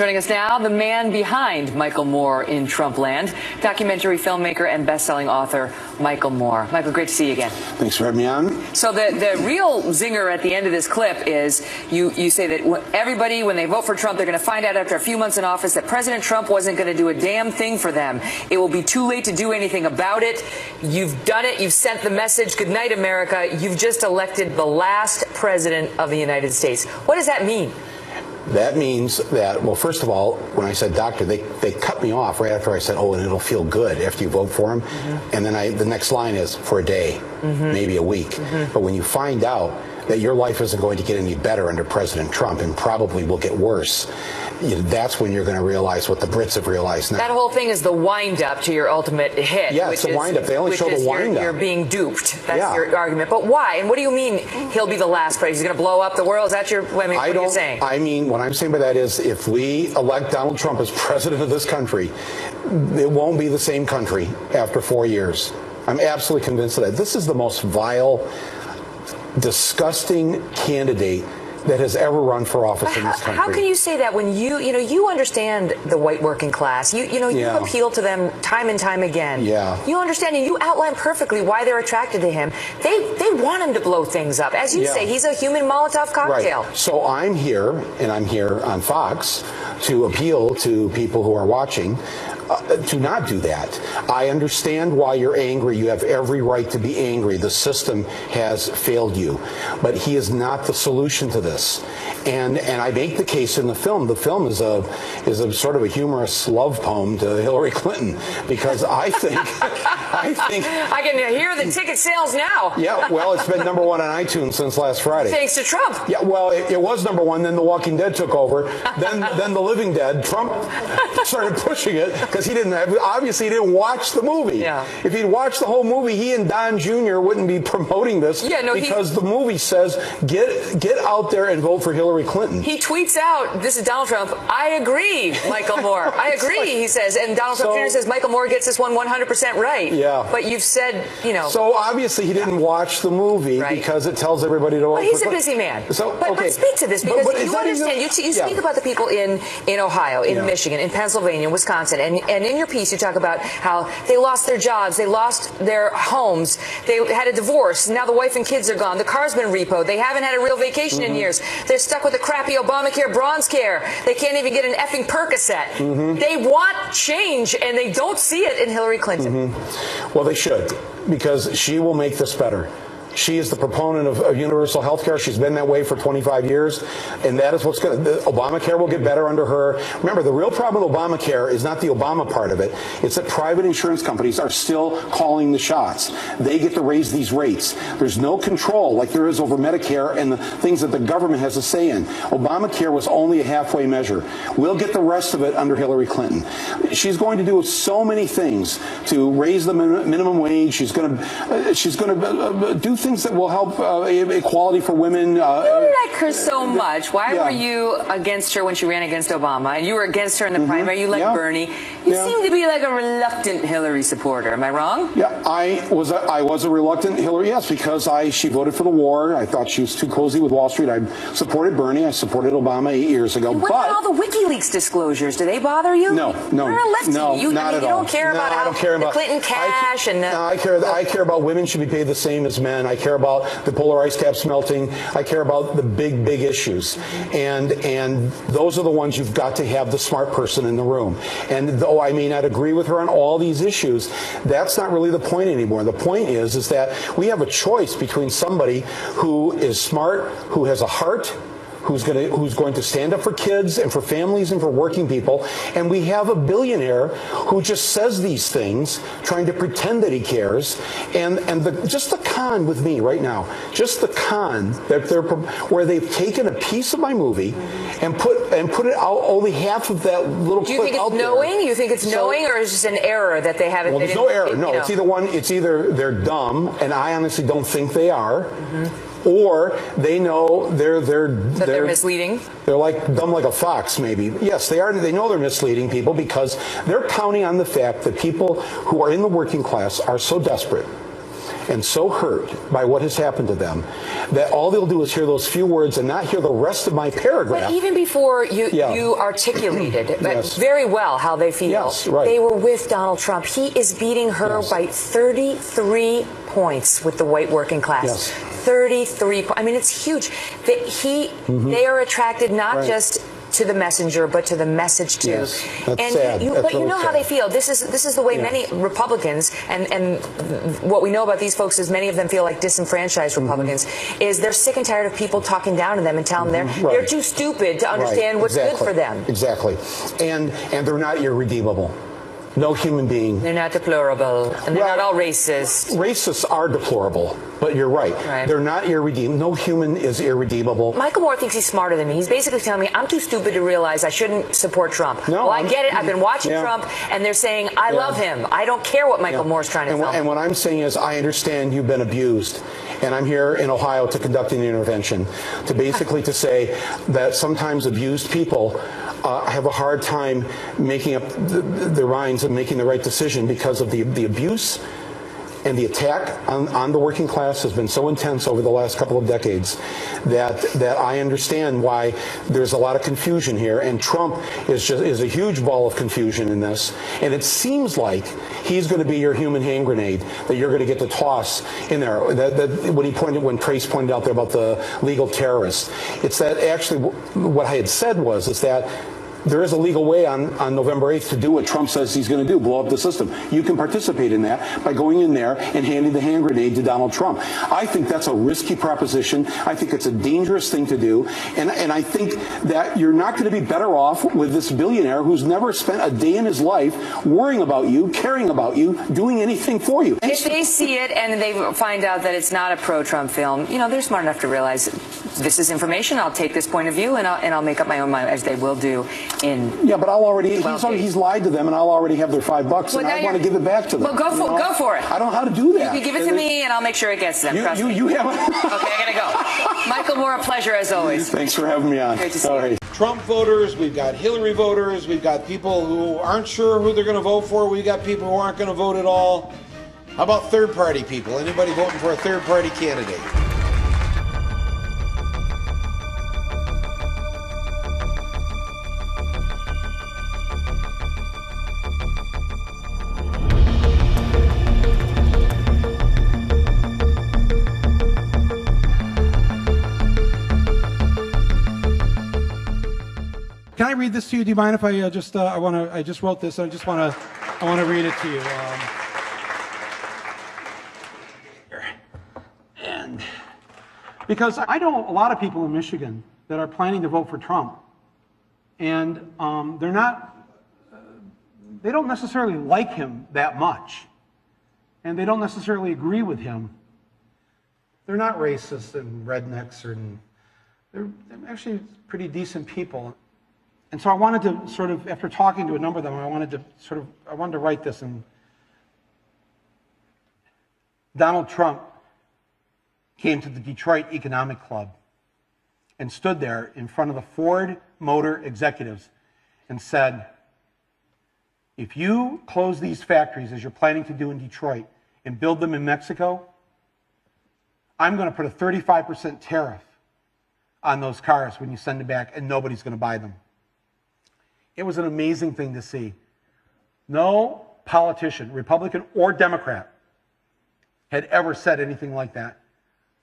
Joining us now, the man behind Michael Moore in Trump land, documentary filmmaker and best-selling author Michael Moore. Michael, great to see you again. Thanks for having me on. So the real zinger at the end of this clip is you say that everybody, when they vote for Trump, they're going to find out after a few months in office that President Trump wasn't going to do a damn thing for them. It will be too late to do anything about it. You've done it. You've sent the message. Good night, America. You've just elected the last president of the United States. What does that mean? That means that, well, first of all, when I said doctor, they cut me off right after I said, oh, and it'll feel good after you vote for him. Mm-hmm. And then the next line is for a day, maybe a week. Mm-hmm. But when you find out that your life isn't going to get any better under President Trump and probably will get worse, that's when you're going to realize what the Brits have realized now. That whole thing is the wind-up to your ultimate hit. Yeah, it's a wind-up. They only show the wind-up. You're being duped. That's your argument. But why? And what do you mean he'll be the last president? He's going to blow up the world? Is that what you're saying? I mean, what I'm saying by that is if we elect Donald Trump as president of this country, it won't be the same country after 4 years. I'm absolutely convinced of that. This is the most vile, disgusting candidate that has ever run for office in this country. How can you say that when you understand the white working class? You appeal to them time and time again. Yeah. You understand and you outline perfectly why they're attracted to him. They want him to blow things up. As you say, he's a human Molotov cocktail. Right. So I'm here, and I'm here on Fox to appeal to people who are watching to not do that. I understand why you're angry. You have every right to be angry. The system has failed you. But he is not the solution to this. And I make the case in the film. The film is a sort of a humorous love poem to Hillary Clinton, because I think I can hear the ticket sales now. Yeah, well, it's been #1 on iTunes since last Friday. Thanks to Trump. Yeah, well, it was #1. Then The Walking Dead took over. Then The Living Dead. Trump started pushing it because he didn't watch the movie. Yeah. If he'd watched the whole movie, he and Don Jr. wouldn't be promoting this. Because the movie says get out there and vote for Hillary Clinton. He tweets out, this is Donald Trump, I agree, Michael Moore. I agree, he says. And Donald Trump Jr. says Michael Moore gets this one 100% right. Yeah. But you've said, So obviously he didn't watch the movie because it tells everybody to vote for Clinton. He's a busy man. But speak to this, because you understand, you speak about the people in Ohio, in Michigan, in Pennsylvania, Wisconsin, and in your piece you talk about how they lost their jobs, they lost their homes, they had a divorce, now the wife and kids are gone, the car's been repoed, they haven't had a real vacation in years, they're stuck with a crappy Obamacare bronze care, they can't even get an effing Percocet. They want change, and they don't see it in Hillary Clinton. Well, they should, because she will make this better. She is the proponent of universal health care. She's been that way for 25 years, and that is what's going to... Obamacare will get better under her. Remember, the real problem with Obamacare is not the Obama part of it. It's that private insurance companies are still calling the shots. They get to raise these rates. There's no control like there is over Medicare and the things that the government has a say in. Obamacare was only a halfway measure. We'll get the rest of it under Hillary Clinton. She's going to do so many things to raise the minimum wage. She's going to do things that will help equality for women. You like her so much. Why were you against her when she ran against Obama? And you were against her in the primary. You like Bernie. You seem to be like a reluctant Hillary supporter. Am I wrong? Yeah, I was a reluctant Hillary, yes, because she voted for the war. I thought she was too cozy with Wall Street. I supported Bernie. I supported Obama 8 years ago. What about all the WikiLeaks disclosures? Do they bother you? No. You're a lefty. No, not at all. You don't care about the Clinton cash and... No, I care about women should be paid the same as men. I care about the polar ice caps melting. I care about the big issues. And those are the ones you've got to have the smart person in the room. And though I may not agree with her on all these issues, that's not really the point anymore. The point is that we have a choice between somebody who is smart, who has a heart, who's going to stand up for kids and for families and for working people, and we have a billionaire who just says these things, trying to pretend that he cares, and just the con with me right now, just the con that where they've taken a piece of my movie and put it out only half of that little clip out there. Do you think it's knowing? You think it's knowing, or is it just an error that they haven't? Well, there's no error. No, it's either they're dumb, and I honestly don't think they are. Or they know they're misleading. They're dumb like a fox, maybe. Yes, they are. They know they're misleading people because they're counting on the fact that people who are in the working class are so desperate and so hurt by what has happened to them that all they'll do is hear those few words and not hear the rest of my paragraph. But even before you articulated very well how they feel, they were with Donald Trump. He is beating her by 33 points with the white working class. 33. I mean, it's huge. They are attracted not just to the messenger, but to the message too. Yes, that's and sad. But you know how they feel. This is the way many Republicans and what we know about these folks is many of them feel like disenfranchised Republicans. Is they're sick and tired of people talking down to them and telling them they're too stupid to understand what's good for them. Exactly, and they're not irredeemable. No human being. They're not deplorable, and they're not all racist. Racists are deplorable, but you're right. They're not irredeemable. No human is irredeemable. Michael Moore thinks he's smarter than me. He's basically telling me I'm too stupid to realize I shouldn't support Trump. No, well, I get it. I've been watching Trump, and they're saying I love him. I don't care what Michael Moore's trying to tell me. And what I'm saying is I understand you've been abused, and I'm here in Ohio to conduct an intervention to basically to say that sometimes abused people have a hard time making up their minds and making the right decision because of the abuse and the attack on the working class has been so intense over the last couple of decades that I understand why there's a lot of confusion here, and Trump is a huge ball of confusion in this, and it seems like he's going to be your human hand grenade that you're going to get to toss in there. When Trace pointed out there about the legal terrorists, it's that actually what I had said is that there is a legal way on November 8th to do what Trump says he's going to do, blow up the system. You can participate in that by going in there and handing the hand grenade to Donald Trump. I think that's a risky proposition. I think it's a dangerous thing to do. And I think that you're not going to be better off with this billionaire who's never spent a day in his life worrying about you, caring about you, doing anything for you. If they see it and they find out that it's not a pro-Trump film, they're smart enough to realize this is information. I'll take this point of view and I'll make up my own mind, as they will do. But he's lied to them, and I'll already have their $5, and I want to give it back to them. Well, go for it. I don't know how to do that. You give it to me, and I'll make sure it gets to them. Trust me. You have. Okay, I gotta go. Michael Moore, a pleasure as always. Thanks for having me on. Great to see you. Trump voters, we've got Hillary voters, we've got people who aren't sure who they're going to vote for, we've got people who aren't going to vote at all. How about third-party people? Anybody voting for a third-party candidate? Can I read this to you? Do you mind if I I just wrote this. I want to read it to you. And because I know a lot of people in Michigan that are planning to vote for Trump, and they don't necessarily like him that much, and they don't necessarily agree with him. They're not racist and rednecks, they're actually pretty decent people. And so I wanted to sort of, after talking to a number of them, I wanted to write this. And Donald Trump came to the Detroit Economic Club and stood there in front of the Ford Motor executives and said, if you close these factories as you're planning to do in Detroit and build them in Mexico, I'm going to put a 35% tariff on those cars when you send them back, and nobody's going to buy them. It was an amazing thing to see. No politician, Republican or Democrat, had ever said anything like that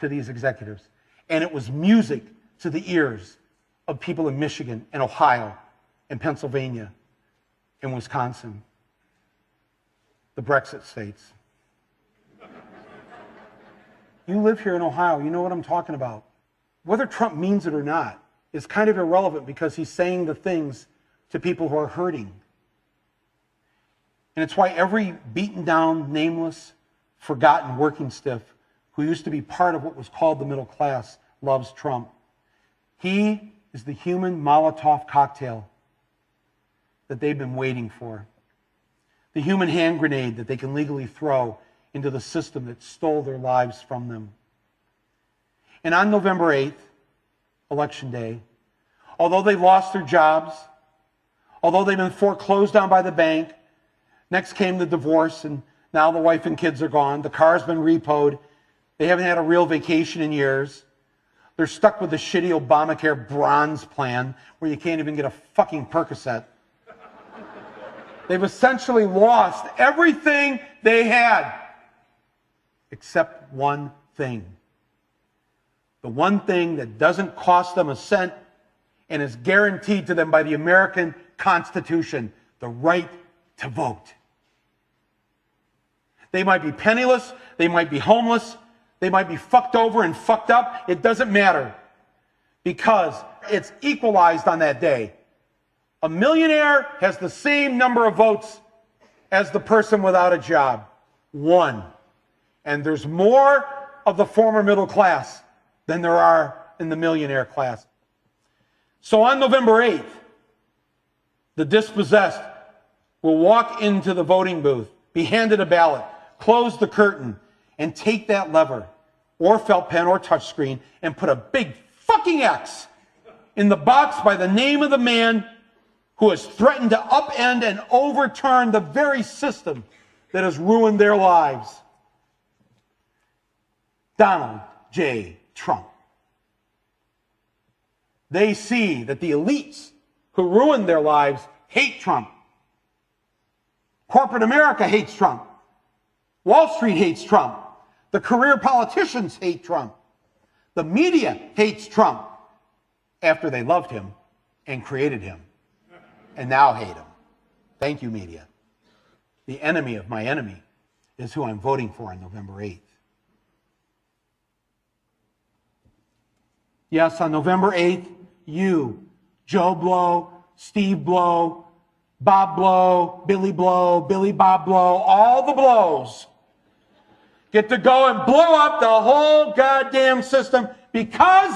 to these executives. And it was music to the ears of people in Michigan and Ohio and Pennsylvania and Wisconsin, the Brexit states. You live here in Ohio, you know what I'm talking about. Whether Trump means it or not is kind of irrelevant, because he's saying the things to people who are hurting. And it's why every beaten down, nameless, forgotten working stiff who used to be part of what was called the middle class loves Trump. He is the human Molotov cocktail that they've been waiting for. The human hand grenade that they can legally throw into the system that stole their lives from them. And on November 8th, Election Day, although they lost their jobs, although they've been foreclosed on by the bank, next came the divorce, and Now the wife and kids are gone. The car's been repoed. They haven't had a real vacation in years. They're stuck with the shitty Obamacare bronze plan where you can't even get a fucking Percocet. They've essentially lost everything they had, except one thing. The one thing that doesn't cost them a cent and is guaranteed to them by the American Constitution, the right to vote. They might be penniless, they might be homeless, they might be fucked over and fucked up. It doesn't matter, because it's equalized on that day. A millionaire has the same number of votes as the person without a job. One. And there's more of the former middle class than there are in the millionaire class. So on November 8th, the dispossessed will walk into the voting booth, be handed a ballot, close the curtain, and take that lever, or felt pen or touchscreen, and put a big fucking X in the box by the name of the man who has threatened to upend and overturn the very system that has ruined their lives. Donald J. Trump. They see that the elites who ruined their lives hate Trump. Corporate America hates Trump. Wall Street hates Trump. The career politicians hate Trump. The media hates Trump after they loved him and created him, and now hate him. Thank you, media. The enemy of my enemy is who I'm voting for on November 8th. Yes, on November 8th, you, Joe Blow, Steve Blow, Bob Blow, Billy Bob Blow, all the blows get to go and blow up the whole goddamn system because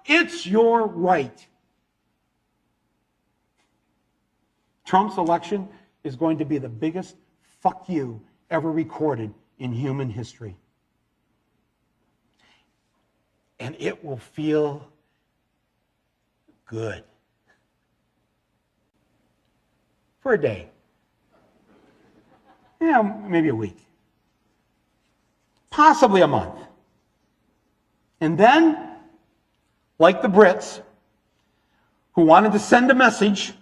it's your right. Trump's election is going to be the biggest fuck you ever recorded in human history. And it will feel good. For a day. Yeah, maybe a week. Possibly a month. And then, like the Brits, who wanted to send a message,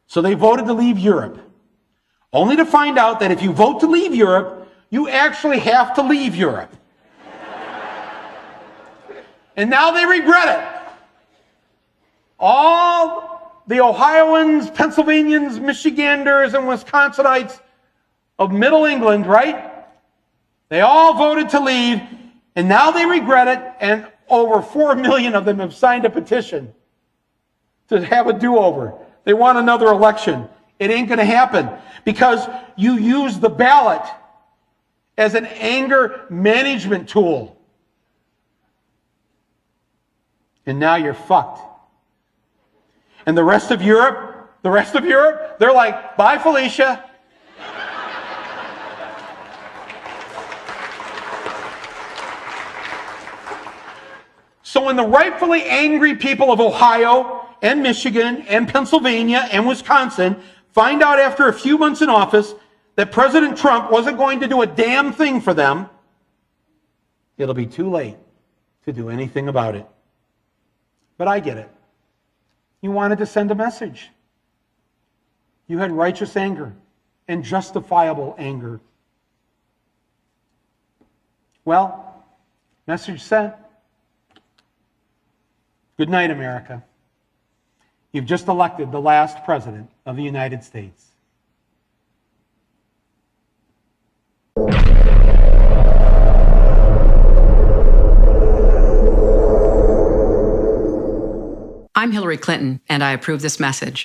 so they voted to leave Europe, only to find out that if you vote to leave Europe, you actually have to leave Europe. And now they regret it. All the Ohioans, Pennsylvanians, Michiganders, and Wisconsinites of Middle England, right? They all voted to leave, and now they regret it, and over 4 million of them have signed a petition to have a do-over. They want another election. It ain't going to happen because you use the ballot as an anger management tool. And now you're fucked. And the rest of Europe, they're like, bye, Felicia. So when the rightfully angry people of Ohio and Michigan and Pennsylvania and Wisconsin find out after a few months in office that President Trump wasn't going to do a damn thing for them, it'll be too late to do anything about it. But I get it. You wanted to send a message. You had righteous anger and justifiable anger. Well, message sent. Good night, America. You've just elected the last president of the United States. I'm Hillary Clinton, and I approve this message.